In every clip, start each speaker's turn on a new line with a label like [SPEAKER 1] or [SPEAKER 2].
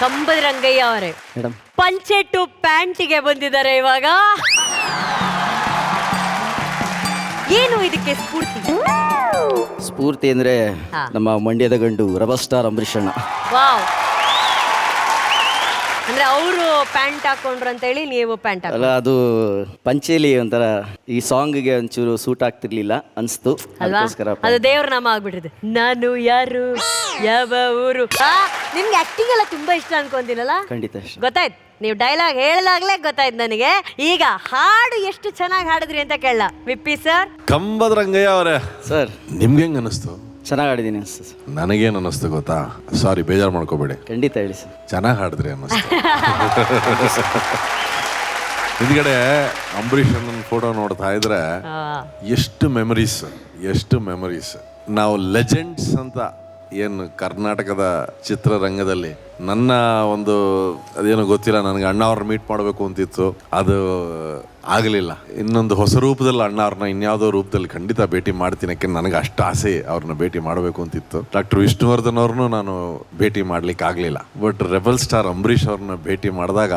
[SPEAKER 1] ಕಂಬದ ರಂಗಯ್ಯ ಅವರೇ
[SPEAKER 2] ಮೇಡಮ್
[SPEAKER 1] ಪಂಚೆ ಟು ಪ್ಯಾಂಟಿಗೆ ಬಂದಿದ್ದಾರೆ ಇವಾಗ. ಏನು ಇದಕ್ಕೆ
[SPEAKER 2] ಸ್ಫೂರ್ತಿ ಅಂದ್ರೆ ನಮ್ಮ ಮಂಡ್ಯದ ಗಂಡು ರೆಬಲ್ ಸ್ಟಾರ್ ಅಂಬರೀಷ್ ಅಣ್ಣ.
[SPEAKER 1] ವಾವ್, ಅಂದ್ರೆ ಅವರು ಪ್ಯಾಂಟ್ ಹಾಕೊಂಡ್ರು ಅಂತ ಹೇಳಿ ನೀವು ಪ್ಯಾಂಟ್
[SPEAKER 2] ಅಲ್ಲ, ಅದು ಪಂಚೇಲಿ ಒಂಥರ ಈ ಸಾಂಗ್ಗೆ ಒಂಚೂರು ಸೂಟ್ ಆಗ್ತಿರ್ಲಿಲ್ಲ ಅನ್ಸ್ತು,
[SPEAKER 1] ಅಲ್ವಾ?
[SPEAKER 2] ಅದಕ್ಕೋಸ್ಕರ
[SPEAKER 1] ಅದು ದೇವ್ರ ನಾಮ ಆಗ್ಬಿಟ್ಟಿದೆ. ನಾನು ಯಾರು, ಯಾವ ಊರು. ನಿಮ್ಗೆ ಆಕ್ಟಿಂಗ್ ಎಲ್ಲ ತುಂಬಾ ಇಷ್ಟ ಅನ್ಕೊಂತೀನಲ್ಲ?
[SPEAKER 2] ಖಂಡಿತ
[SPEAKER 1] ಗೊತ್ತಾಯ್ತು, ನೀವು ಡೈಲಾಗ್ ಹೇಳಿದಾಗ್ಲೇ ಗೊತ್ತಾಯ್ತು ನನಗೆ. ಈಗ ಹಾಡು ಎಷ್ಟು ಚೆನ್ನಾಗಿ ಹಾಡಿದ್ರಿ ಅಂತ ಕೇಳ ವಿಪ್ಪಿ ಸರ್.
[SPEAKER 3] ಕಂಬದ ರಂಗಯ್ಯ ಅವರೇ
[SPEAKER 2] ಸರ್,
[SPEAKER 3] ನಿಮ್ಗೆ ಹೆಂಗ್ ಅನಿಸ್ತು?
[SPEAKER 2] ಚೆನ್ನಾಗಿ ಹಾಡಿದ್ದೀನಿ ಅನಿಸ್ತು ಸರ್.
[SPEAKER 3] ನನಗೇನು ಅನ್ನಿಸ್ತು ಗೊತ್ತಾ? ಸಾರಿ, ಬೇಜಾರು ಮಾಡ್ಕೋಬೇಡಿ.
[SPEAKER 2] ಖಂಡಿತ ಹೇಳಿ ಸರ್.
[SPEAKER 3] ಚೆನ್ನಾಗಿ ಹಾಡಿದ್ರಿ ಅನ್ನಿಸ್ತು. ಹಿಂದ್ಗಡೆ ಅಂಬರೀಷ್ ಅಣ್ಣನ ಫೋಟೋ ನೋಡ್ತಾ ಇದ್ರೆ ಎಷ್ಟು ಮೆಮರೀಸ್. ನಾವು ಲೆಜೆಂಡ್ಸ್ ಅಂತ ಏನು ಕರ್ನಾಟಕದ ಚಿತ್ರರಂಗದಲ್ಲಿ ನನ್ನ ಒಂದು ಅದೇನೋ ಗೊತ್ತಿಲ್ಲ, ನನಗೆ ಅಣ್ಣ ಅವ್ರನ್ನ ಮೀಟ್ ಮಾಡಬೇಕು ಅಂತಿತ್ತು, ಅದು ಆಗಲಿಲ್ಲ. ಇನ್ನೊಂದು ಹೊಸ ರೂಪದಲ್ಲಿ ಅಣ್ಣ ಅವ್ರನ್ನ ಇನ್ಯಾವುದೋ ರೂಪದಲ್ಲಿ ಖಂಡಿತ ಭೇಟಿ ಮಾಡ್ತೀನಿ. ಯಾಕೆ ನನಗೆ ಅಷ್ಟು ಆಸೆ ಅವ್ರನ್ನ ಭೇಟಿ ಮಾಡಬೇಕು ಅಂತಿತ್ತು. ಡಾಕ್ಟರ್ ವಿಷ್ಣುವರ್ಧನ್ ಅವ್ರನ್ನೂ ನಾನು ಭೇಟಿ ಮಾಡ್ಲಿಕ್ಕೆ ಆಗಲಿಲ್ಲ. ಬಟ್ ರೆಬಲ್ ಸ್ಟಾರ್ ಅಂಬರೀಷ್ ಅವ್ರನ್ನ ಭೇಟಿ ಮಾಡಿದಾಗ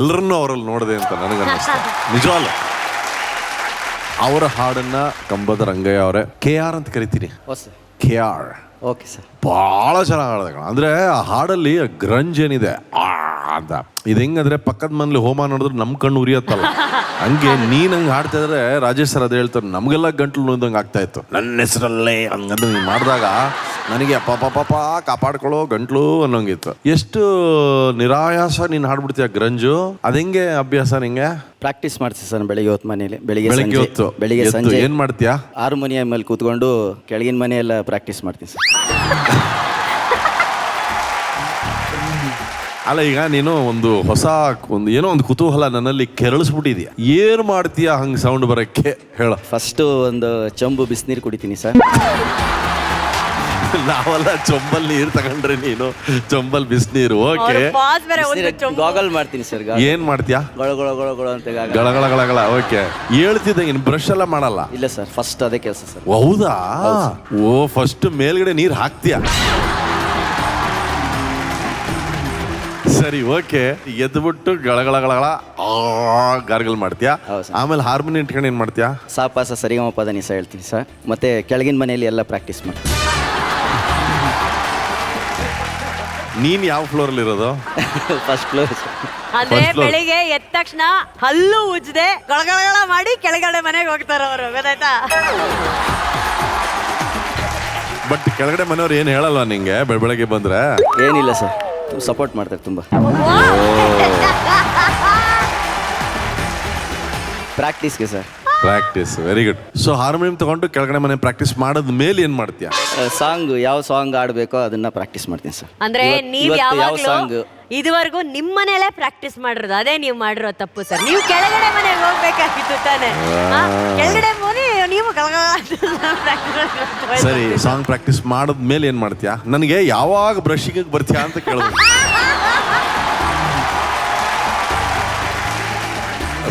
[SPEAKER 3] ಎಲ್ಲರನ್ನೂ ಅವರಲ್ಲಿ ನೋಡಿದೆ ಅಂತ ನನಗೆ ಅನ್ನಿಸ್ತು. ನಿಜವಾಗ್ಲೂ ಅವರ ಹಾಡನ್ನ ಕಂಬದ ರಂಗಯ್ಯ ಅವರೇ KR ಅಂತ ಕರಿತೀನಿ. KR.
[SPEAKER 2] Okay sir.
[SPEAKER 3] ಭಾಳ ಚೆನ್ನಾಗಿ ಹಾಡಿದ. ಅಂದರೆ ಆ ಹಾಡಲ್ಲಿ ಗ್ರಂಜ್ ಏನಿದೆ ಅಂತ, ಇದು ಹೆಂಗಂದ್ರೆ ಪಕ್ಕದ ಮನೇಲಿ ಹೋಮ ನೋಡಿದ್ರೆ ನಮ್ಮ ಕಣ್ಣು ಉರಿಯತ್ತಲ್ಲ, ಹಂಗೆ ನೀನು ಹಂಗೆ ಹಾಡ್ತಾ ಇದ್ರೆ ರಾಜೇಶ್ ಸರ್ ಅದೇ ಹೇಳ್ತಾರೆ, ನಮಗೆಲ್ಲ ಗಂಟ್ಲು ನೋಯ್ದಂಗೆ ಆಗ್ತಾ ಇತ್ತು. ನನ್ನ ಹೆಸರಲ್ಲೇ ಹಂಗಂದ್ರೆ ನೀನು ಮಾಡಿದಾಗ ನನಗೆ ಪಾಪ ಕಾಪಾಡ್ಕೊಳ್ಳೋ ಗಂಟ್ಲು ಅನ್ನೋಂಗಿತ್ತು. ಎಷ್ಟು ನಿರಾಯಾಸ ನೀನು ಹಾಡ್ಬಿಡ್ತೀಯ ಗ್ರಂಜು. ಅದೆಂಗೆ ಅಭ್ಯಾಸ ನಿಂಗೆ?
[SPEAKER 2] ಪ್ರಾಕ್ಟೀಸ್ ಮಾಡ್ತೀವಿ ಸರ್ ಬೆಳಿಗ್ಗೆ ಹೊತ್ತು ಮನೇಲಿ. ಬೆಳಿಗ್ಗೆ
[SPEAKER 3] ಸಂಜೆ ಏನ್ ಮಾಡ್ತೀಯಾ?
[SPEAKER 2] ಹಾರ್ಮೋನಿಯಂ ಮೇಲೆ ಕೂತ್ಕೊಂಡು ಕೆಳಗಿನ ಮನೆಯೆಲ್ಲ ಪ್ರಾಕ್ಟೀಸ್ ಮಾಡ್ತೀನಿ ಸರ್.
[SPEAKER 3] ಅಲ್ಲ, ಈಗ ನೀನು ಒಂದು ಏನೋ ಒಂದು ಕುತೂಹಲ ನನ್ನಲ್ಲಿ ಕೆರಳಿಸ್ಬಿಟ್ಟಿದ್ಯಾ. ಏನು ಮಾಡ್ತೀಯಾ ಹಂಗೆ ಸೌಂಡ್ ಬರೋಕ್ಕೆ ಹೇಳ?
[SPEAKER 2] ಫಸ್ಟು ಒಂದು ಚಂಬು ಬಿಸಿನೀರು ಕುಡಿತೀನಿ ಸರ್.
[SPEAKER 3] ನಾವೆಲ್ಲ ಚೊಂಬಲ್ ನೀರು ತಗೊಂಡ್ರೆ ನೀನು ಚೊಂಬಲ್ ಬಿಸಿನೀರು. ಓಕೆ,
[SPEAKER 2] ಗಾಗಲ್ ಮಾಡ್ತೀನಿ ಸರ್.
[SPEAKER 3] ಏನ್ ಮಾಡ್ತೀಯಾ?
[SPEAKER 2] ಗೊಳ ಅಂತ
[SPEAKER 3] ಗಳಗಳಗಳಗಳ. ಓಕೆ, ಹೇಳ್ತಿದ್ದ ಇನ್ನು ಬ್ರಷ್ ಎಲ್ಲ ಮಾಡಲ್ಲ?
[SPEAKER 2] ಇಲ್ಲ ಸರ್, ಫಸ್ಟ್ ಅದೇ ಕೆಲಸ ಸರ್.
[SPEAKER 3] ಹೌದಾ? ಓ, ಫಸ್ಟ್ ಮೇಲ್ಗಡೆ ನೀರು ಹಾಕ್ತೀಯಾ? ಸರಿ, ಓಕೆ. ಎದ್ಬಿಟ್ಟು ಗಳಗಳಗಳಗಳ ಗಾರ್ಗಲ್ ಮಾಡ್ತೀಯಾ? ಆಮೇಲೆ ಹಾರ್ಮೋನಿಯಂ ಇಟ್ಕೊಂಡು ಏನ್ ಮಾಡ್ತೀಯಾ?
[SPEAKER 2] ಸಾಪಾಸ ಸರಿಗಮ ಪದ ನಿಸ ಹೇಳ್ತೀನಿ ಸರ್. ಮತ್ತೆ ಕೆಳಗಿನ ಮನೆಯಲ್ಲಿ ಎಲ್ಲ ಪ್ರಾಕ್ಟೀಸ್ ಮಾಡ್ತೀನಿ.
[SPEAKER 3] ನೀನ್ ಯಾವ ಫ್ಲೋರ್ ಅಲ್ಲಿ ಇರೋದು?
[SPEAKER 2] First floor.
[SPEAKER 1] ಅಂದ್ರೆ ಬೆಳಿಗ್ಗೆ ಎದ್ದ ತಕ್ಷಣ ಹಲ್ಲು ಉಜ್ಜದೆ ಗಳಗಳ ಮಾಡಿ ಕೆಳಗಡೆ ಮನೆಗೆ ಹೋಗ್ತಾರ ಅವರು, ಗೊತ್ತಾಯ್ತಾ?
[SPEAKER 3] ಬಟ್ ಕೆಳಗಡೆ ಮನೆಯವ್ರು ಏನ್ ಹೇಳಲ್ವಾ ನಿಂಗೆ ಬೆಳಗ್ಗೆ ಬಂದ್ರೆ?
[SPEAKER 2] ಏನಿಲ್ಲ ಸರ್, ಸಪೋರ್ಟ್ ಮಾಡ್ತಾರೆ ತುಂಬಾ. ಪ್ರಾಕ್ಟೀಸ್ಗೆ sir.
[SPEAKER 3] Practice, very good. So harmonium ತಗೊಂಡು ಕೆಳಗಡೆ ಮನೆ ಪ್ರಾಕ್ಟೀಸ್ ಮಾಡದ ಮೇಲೆ ಏನ್ ಮಾಡ್ತೀಯಾ?
[SPEAKER 2] ಸಾಂಗ್ ಯಾವ ಸಾಂಗ್ ಆಡ್ಬೇಕೋ ಅದನ್ನ ಪ್ರಾಕ್ಟೀಸ್ ಮಾಡ್ತೀನಿ ಸರ್.
[SPEAKER 1] ಅಂದ್ರೆ ನೀವು ಯಾವಾಗ್ಲೂ ಇದುವರೆಗೂ ನಿಮ್ಮ ಮನೆಯಲ್ಲೇ ಪ್ರಾಕ್ಟೀಸ್ ಮಾಡಿರೋದು, ಅದೇ ನೀವು ಮಾಡಿರೋ ತಪ್ಪು ಸರ್. ನೀವು ಕೆಳಗಡೆ ಮನೆಗೆ ಹೋಗ್ಬೇಕಾಗಿತ್ತು ತಾನೆ. ಕೆಳಗಡೆ ಮನೆ ನೀವು
[SPEAKER 3] ಸರಿ, ಸಾಂಗ್ ಪ್ರಾಕ್ಟೀಸ್ ಮಾಡದ ಮೇಲೆ ಏನ್ ಮಾಡ್ತೀಯಾ? ನನಗೆ ಯಾವಾಗ ಬ್ರಷಿಂಗ್ ಬರ್ತೀಯಾ ಅಂತ ಕೇಳೋದು.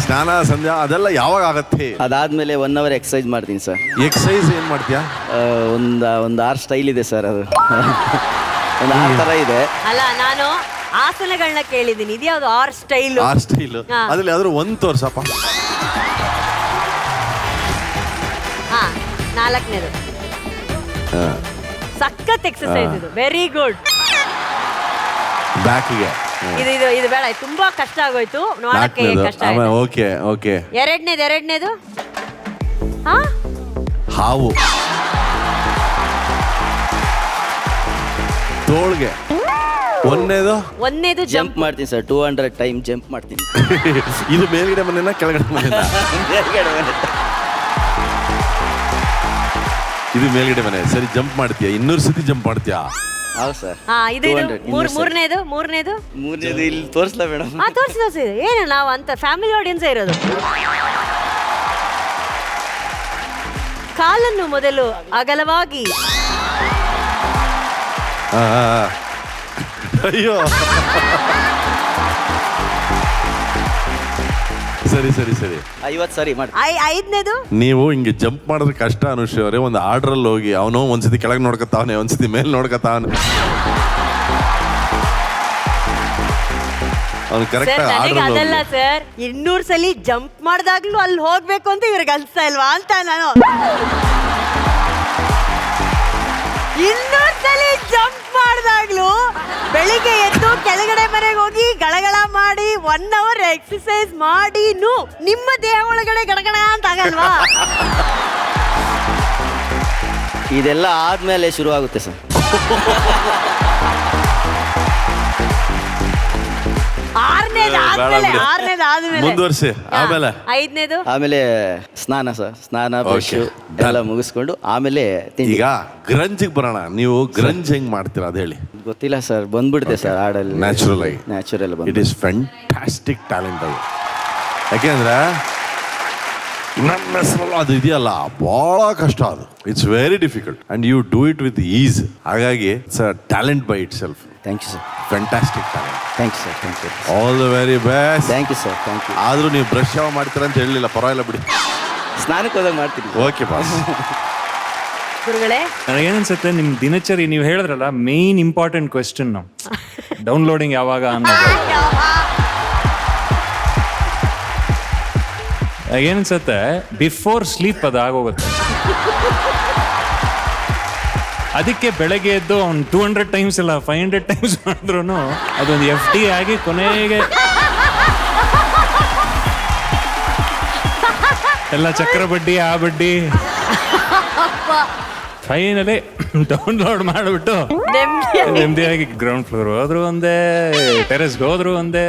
[SPEAKER 3] ಸ್ನಾನ ಸಂಧ್ಯಾ ಅದೆಲ್ಲ ಯಾವಾಗ ಆಗತ್ತೆ?
[SPEAKER 2] ಅದಾದ್ಮೇಲೆ 1 hour ಎಕ್ಸಸೈಸ್ ಮಾಡ್ತೀನಿ ಸರ್.
[SPEAKER 3] ಎಕ್ಸಸೈಸ್ ಏನ್ ಮಾಡ್ತೀಯಾ?
[SPEAKER 2] ಒಂದು 6 ಸ್ಟೈಲ್ ಇದೆ ಸರ್. ಅದು ಒಂದು 6 ತರ ಇದೆ.
[SPEAKER 1] ಅಲ್ಲ, ನಾನು ಆಸನಗಳನ್ನ ಕೇಳಿದ್ದೀನಿ, ಇದ್ಯಾವ್ದು 6 ಸ್ಟೈಲ್?
[SPEAKER 3] 6 ಸ್ಟೈಲ್ ಅದ್ರಲ್ಲಿ ಯಾವ್ದಾದ್ರು ಒಂದು ತೋರ್ಸಪ್ಪ.
[SPEAKER 1] 4ನೇದು ಸಖತ್ ಎಕ್ಸಸೈಸ್ ಇದು, ವೆರಿ ಗುಡ್.
[SPEAKER 3] ಬ್ಯಾಕಿಗೆ
[SPEAKER 1] ಇದು ಬೇಡ, ತುಂಬಾ ಕಷ್ಟ ಆಗೋಯ್ತು ನೋಡಕ್ಕೆ. ಕಷ್ಟ.
[SPEAKER 3] ಓಕೆ.
[SPEAKER 1] ಎರಡನೇದು
[SPEAKER 3] ಹಾವು ತೋಳ್ಗೆ.
[SPEAKER 1] ಒಂದನೇದು
[SPEAKER 2] ಜಂಪ್ ಮಾಡ್ತೀನಿ ಸರ್. 200 ಟೈಮ್ ಜಂಪ್ ಮಾಡ್ತೀನಿ.
[SPEAKER 3] ಇದು ಮೇಲ್ಗಡೆ ಮನೆನ ಕೆಳಗಡೆ ಮನೆನ? ಇದು ಮೇಲ್ಗಡೆ ಮನೆ. ಸರಿ, ಜಂಪ್ ಮಾಡ್ತೀಯಾ? 200 ಸತಿ ಜಂಪ್ ಮಾಡ್ತೀಯಾ?
[SPEAKER 2] ಹೌದು ಸರ್.
[SPEAKER 1] ಮೂರನೇದು
[SPEAKER 2] ಇಲ್ಲಿ ತೋರಿಸ್ಲಾ ಮೇಡಮ್?
[SPEAKER 1] ತೋರಿಸಿ. ಏನು ನಾವು ಅಂತ ಫ್ಯಾಮಿಲಿ ಆಡಿಯನ್ಸೇ ಇರೋದು. ಕಾಲನ್ನು ಮೊದಲು ಅಗಲವಾಗಿ.
[SPEAKER 3] ಅಯ್ಯೋ, ಸರಿ
[SPEAKER 2] 50 ಸರಿ ಮಾಡಿ.
[SPEAKER 1] 5ನೇದು
[SPEAKER 3] ನೀವು ಹಿಂಗೆ ಜಂಪ್ ಮಾಡಿದ್ರೆ ಕಷ್ಟ ಅನುಶ್ರೀ ಅವರೇ. ಒಂದು ಆರ್ಡ್ರಲ್ಲಿ ಹೋಗಿ ಅವನು ಒಂದ್ಸತಿ ಕೆಳಗೆ ನೋಡ್ಕೊತಾವನೆ, ಒಂದ್ಸತಿ ಮೇಲೆ ನೋಡ್ಕೊತಾವನೆ. ಅವ್ನು ಕರೆಕ್ಟ್
[SPEAKER 1] ಸರ್ ನನಗೆ ಅದಲ್ಲ
[SPEAKER 3] ಆರ್ಡರ್
[SPEAKER 1] ಸರ್ 200 ಸಲ ಜಂಪ್ ಮಾಡಿದಾಗ್ಲೂ ಅಲ್ಲಿ ಹೋಗ್ಬೇಕು ಅಂತ ಇವ್ರಿಗೆ ಅನ್ಸ್ತಾ ಇಲ್ವಾ ಅಂತ ನಾನು 200 ಸಲ ಜಂಪ್ ಮಾಡಿದಾಗ್ಲೂ ಬೆಳಿಗ್ಗೆ ಎದ್ದು ಕೆಳಗಡೆ ಮನೆಗೆ ಹೋಗಿ ಗಳಗಳ ಮಾಡಿ 1 ಅವರ್ ಎಕ್ಸರ್ಸೈಸ್ ಮಾಡಿನೂ ನಿಮ್ಮ ದೇಹ ಒಳಗಡೆ ಗಡಗಡ ಅಂತ ಆಗಲ್ವಾ?
[SPEAKER 2] ಇದೆಲ್ಲ ಆದ್ಮೇಲೆ ಶುರು ಆಗುತ್ತೆ ಸರ್.
[SPEAKER 1] ಆರನೇದು
[SPEAKER 3] ಮುಂದುವರ್ಸಿ. ಆಮೇಲೆ
[SPEAKER 1] 5ನೇದು
[SPEAKER 2] ಆಮೇಲೆ ಸ್ನಾನ ಸರ್, ಸ್ನಾನ ಬ್ರಷ್ ಎಲ್ಲ ಮುಗಿಸ್ಕೊಂಡು ಆಮೇಲೆ ತಿಂಡಿ.
[SPEAKER 3] ಈಗ ಗ್ರಂಜಿಗೆ ಬರೋಣ. ನೀವು ಗ್ರಂಜ್ ಹೆಂಗ್ ಮಾಡ್ತೀರಾ ಅದು ಹೇಳಿ.
[SPEAKER 2] ಗೊತ್ತಿಲ್ಲ ಸರ್, ಬಂದ್ಬಿಡುತ್ತೆ ಸರ್ ಹಾಡಲ್ಲಿ
[SPEAKER 3] ನ್ಯಾಚುರಲ್ ಆಗಿ.
[SPEAKER 2] Natural
[SPEAKER 3] it is fantastic talent ಅದು. ಯಾಕೆಂದ್ರೆ ನನ್ನ ಹೆಸರಲ್ಲ ಅದು ಇದೆಯಲ್ಲ, ಬಹಳ ಕಷ್ಟ ಅದು. It's very difficult and you do it with ease. ಹಾಗಾಗಿ it's a talent by itself.
[SPEAKER 2] Thank you sir.
[SPEAKER 3] Fantastic talent.
[SPEAKER 2] Thank you sir. Thank you.
[SPEAKER 3] All the very best.
[SPEAKER 2] Thank you sir. Thank you.
[SPEAKER 3] ಆದ್ರೂ ನೀವು brush ಯಾವ ಮಾಡ್ತೀರಾ ಅಂತ ಹೇಳಲಿಲ್ಲ, ಪರವಾಗಿಲ್ಲ ಬಿಡಿ.
[SPEAKER 2] ಸ್ನಾನಕ್ಕೆ ಹೋದಾಗ ಮಾಡ್ತೀನಿ.
[SPEAKER 3] Okay boss.
[SPEAKER 1] ಗುರುಗಳೇ
[SPEAKER 4] ನನಗೇನನ್ಸುತ್ತೆ ನಿಮ್ಮ ದಿನಚರಿ ನೀವು ಹೇಳಿದ್ರಲ್ಲ, ಮೇನ್ ಇಂಪಾರ್ಟೆಂಟ್ ಕ್ವೆಶ್ಚನ್ ಡೌನ್ಲೋಡಿಂಗ್ ಯಾವಾಗ ಅನ್ನೋದು. ಏನನ್ಸುತ್ತೆ ಬಿಫೋರ್ ಸ್ಲೀಪ್ ಅದು ಆಗೋಗುತ್ತೆ. ಅದಕ್ಕೆ ಬೆಳಗ್ಗೆ ಎದ್ದು ಅವ್ನು 200 ಟೈಮ್ಸ್ ಇಲ್ಲ 500 ಟೈಮ್ಸ್ ಮಾಡಿದ್ರು ಅದೊಂದು FD ಆಗಿ ಕೊನೆಗೆ ಎಲ್ಲ ಚಕ್ರ ಬಡ್ಡಿ ಆ ಬಡ್ಡಿ ಫೈನಲಿ ಡೌನ್ಲೋಡ್ ಮಾಡಿಬಿಟ್ಟು ನೆಮ್ಮದಿಯಾಗಿ ಗ್ರೌಂಡ್ ಫ್ಲೋರ್ ಹೋದ್ರು ಒಂದೇ, ಟೆರೆಸ್ಗೆ ಹೋದ್ರು ಒಂದೇ.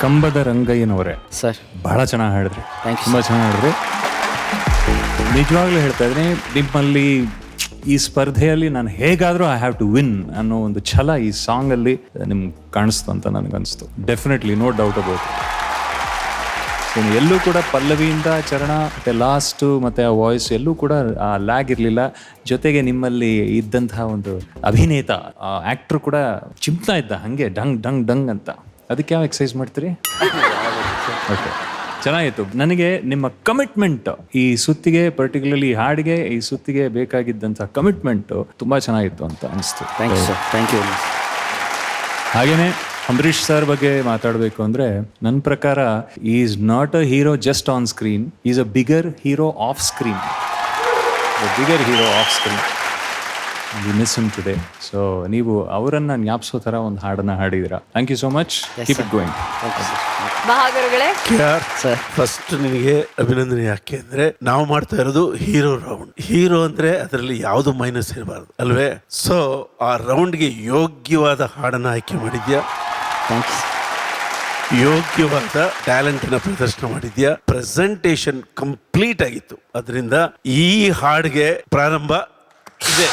[SPEAKER 4] ಕಂಬದ ರಂಗಯ್ಯನವರೇ
[SPEAKER 2] ಸರ್
[SPEAKER 4] ಬಹಳ ಚೆನ್ನಾಗಿ ಹೇಳಿದ್ರಿ.
[SPEAKER 2] Thank you,
[SPEAKER 4] ತುಂಬ ಚೆನ್ನಾಗಿ ಹೇಳಿದ್ರಿ. ನಿಜವಾಗ್ಲೂ ಹೇಳ್ತಾ ಇದ್ದೀನಿ, ನಿಮ್ಮಲ್ಲಿ ಈ ಸ್ಪರ್ಧೆಯಲ್ಲಿ ನಾನು ಹೇಗಾದರೂ ಐ ಹ್ಯಾವ್ ಟು ವಿನ್ ಅನ್ನೋ ಒಂದು ಛಲ ಈ ಸಾಂಗಲ್ಲಿ ನಿಮ್ಗೆ ಕಾಣಿಸ್ತು ಅಂತ ನನಗನ್ನಿಸ್ತು. Definitely, no doubt about. So ಎಲ್ಲೂ ಕೂಡ ಪಲ್ಲವಿಯಿಂದ ಚರಣ ಮತ್ತು ಲಾಸ್ಟು ಮತ್ತು ಆ ವಾಯ್ಸ್ ಎಲ್ಲೂ ಕೂಡ ಆ ಲ್ಯಾಗ್ ಇರಲಿಲ್ಲ. ಜೊತೆಗೆ ನಿಮ್ಮಲ್ಲಿ ಇದ್ದಂತಹ ಒಂದು ಅಭಿನೇತ ಆ್ಯಕ್ಟ್ರು ಕೂಡ ಚಿಮ್ತಾ ಇದ್ದ ಹಾಗೆ ಡಂಗ್ ಡಂಗ್ ಡಂಗ್ ಅಂತ. ಅದಕ್ಕೆ ಯಾವ ಎಕ್ಸಸೈಸ್ ಮಾಡ್ತೀರಿ? ಓಕೆ, ಚೆನ್ನಾಗಿತ್ತು. ನನಗೆ ನಿಮ್ಮ ಕಮಿಟ್ಮೆಂಟ್ ಈ ಸುತ್ತಿಗೆ, ಪರ್ಟಿಕ್ಯುಲರ್ಲಿ ಈ ಹಾಡಿಗೆ, ಈ ಸುತ್ತಿಗೆ ಬೇಕಾಗಿದ್ದಂಥ ಕಮಿಟ್ಮೆಂಟು ತುಂಬ ಚೆನ್ನಾಗಿತ್ತು ಅಂತ ಅನಿಸ್ತು.
[SPEAKER 2] Thank you sir. Thank you.
[SPEAKER 4] ಹಾಗೆಯೇ ಅಂಬರೀಷ್ ಸರ್ ಬಗ್ಗೆ ಮಾತಾಡಬೇಕು ಅಂದರೆ ನನ್ನ ಪ್ರಕಾರ is not a hero just on screen, is a bigger hero off screen. Bigger hero off screen. We miss him today. So ನೀವು ಅವರನ್ನು ಜ್ಞಾಪಿಸೋ ಥರ ಒಂದು ಹಾಡನ್ನು ಹಾಡಿದ್ದೀರಾ. Thank you so much. Keep it going.
[SPEAKER 1] ಮಹಾಗುರುಗಳೇ
[SPEAKER 2] ಸರ್
[SPEAKER 5] ಫಸ್ಟ್ ನಿನಗೆ ಅಭಿನಂದನೆ. ಯಾಕೆ ಅಂದ್ರೆ ನಾವು ಮಾಡ್ತಾ ಇರೋದು ಹೀರೋ ರೌಂಡ್. ಹೀರೋ ಅಂದ್ರೆ ಅದರಲ್ಲಿ ಯಾವುದು ಮೈನಸ್ ಇರಬಾರ್ದು ಅಲ್ವೇ? ಸೊ ಆ ರೌಂಡ್ಗೆ ಯೋಗ್ಯವಾದ ಹಾಡನ್ನ ಆಯ್ಕೆ ಮಾಡಿದ್ಯಾ,
[SPEAKER 2] ಥ್ಯಾಂಕ್ ಯು.
[SPEAKER 5] ಯೋಗ್ಯವಾದ ಟ್ಯಾಲೆಂಟಿನ ಪ್ರದರ್ಶನ ಮಾಡಿದ್ಯಾ, ಪ್ರೆಸೆಂಟೇಷನ್ ಕಂಪ್ಲೀಟ್ ಆಗಿತ್ತು. ಅದರಿಂದ ಈ ಹಾಡಿಗೆ ಪ್ರಾರಂಭ ಇದೆ.